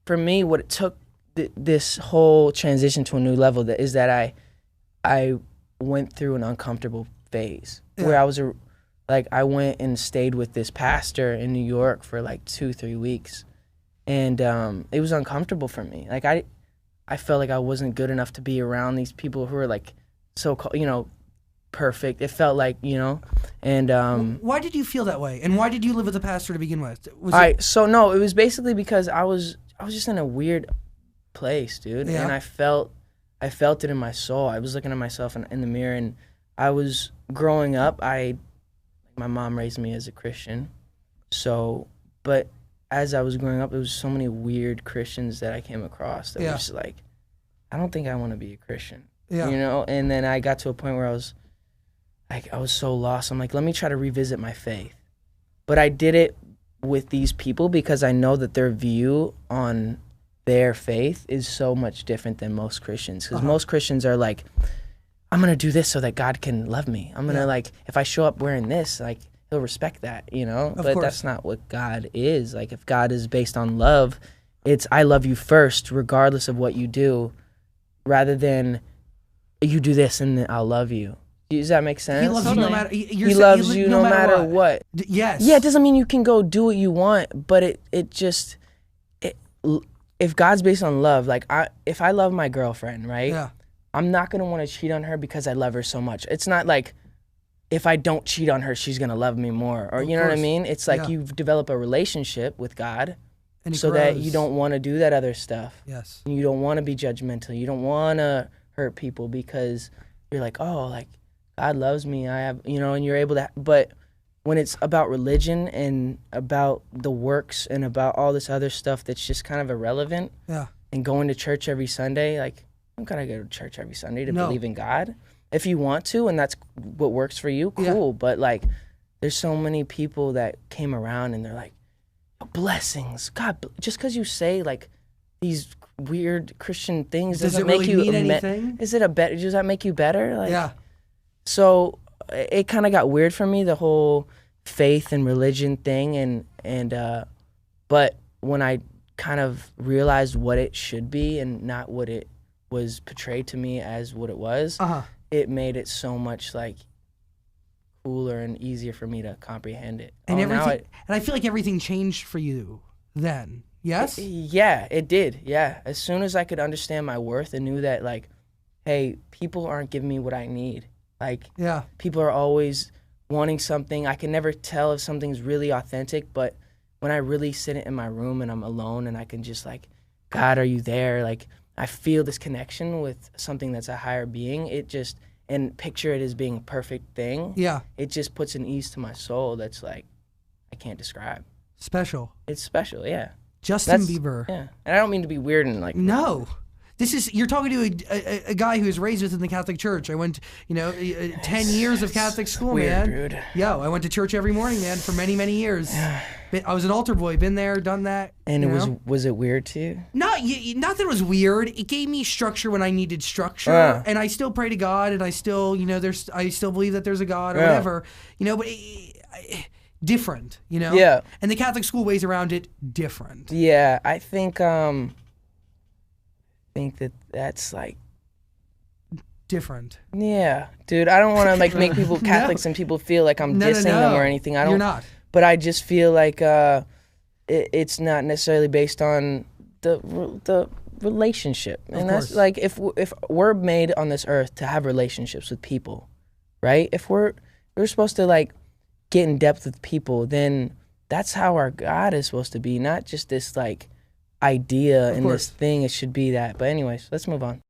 for me, what it took this whole transition to a new level is that I went through an uncomfortable phase where I was I went and stayed with this pastor in New York for like 2-3 weeks, and it was uncomfortable for me. Like I felt like I wasn't good enough to be around these people who were like perfect. It felt like, and why did you feel that way? And why did you live with a pastor to begin with? So no, it was basically because I was just in a weird place, dude. Yeah. And I felt it in my soul. I was looking at myself in the mirror, and I was growing up. My mom raised me as a Christian, but as I was growing up, there was so many weird Christians that I came across that was just like, I don't think I want to be a Christian. Yeah. And then I got to a point where I was so lost. I'm like, let me try to revisit my faith. But I did it with these people because I know that their view on their faith is so much different than most Christians. Because most Christians are like, I'm going to do this so that God can love me. I'm going to if I show up wearing this, like, he'll respect that, But course. That's not what God is. Like, if God is based on love, it's I love you first, regardless of what you do, rather than you do this and then I'll love you. Does that make sense? He loves you no matter. He loves you no matter what. Yes. Yeah, it doesn't mean you can go do what you want, but if God's based on love, if I love my girlfriend, right? Yeah. I'm not gonna want to cheat on her because I love her so much. It's not like if I don't cheat on her, she's gonna love me more, or you know what I mean? It's like you've developed a relationship with God, and so that you don't want to do that other stuff. Yes. And you don't want to be judgmental. You don't want to hurt people because you're like, oh, like God loves me. I have, and you're able to. But when it's about religion and about the works and about all this other stuff that's just kind of irrelevant, and going to church every Sunday, like, I'm gonna go to church every Sunday to believe in God. If you want to, and that's what works for you, cool. But like, there's so many people that came around and they're like, blessings, God. Just because you say like these weird Christian things doesn't make you mean anything. Does that make you better? Like, yeah. So it kind of got weird for me, the whole faith and religion thing, but when I kind of realized what it should be and not what it was portrayed to me as what it was, it made it so much like cooler and easier for me to comprehend it. And and I feel like everything changed for you then. Yes? Yeah, it did. Yeah. As soon as I could understand my worth and knew that, like, hey, people aren't giving me what I need. Like, people are always wanting something. I can never tell if something's really authentic, but when I really sit in my room and I'm alone and I can just like, God, are you there? Like, I feel this connection with something that's a higher being. And picture it as being a perfect thing. Yeah. It just puts an ease to my soul that's like, I can't describe. Special. It's special, yeah. Justin Bieber. Yeah. And I don't mean to be weird and like. No. You're talking to a guy who was raised within the Catholic Church. I went, 10 years of Catholic school, weird, man. Dude. Yo, I went to church every morning, man, for many, many years. I was an altar boy, been there, done that. And was it weird to you? Not that it was weird. It gave me structure when I needed structure, and I still pray to God, and I still, I still believe that there's a God or whatever, but different, Yeah. And the Catholic school ways around it different. Yeah, I think that's like different. Yeah, dude. I don't want to make people Catholics and people feel like I'm dissing them or anything. I don't. You're not. But I just feel like it's not necessarily based on the relationship, and that's like if we're made on this earth to have relationships with people, right? If we're supposed to like get in depth with people, then that's how our God is supposed to be, not just this like idea and this thing. It should be that. But anyways, let's move on.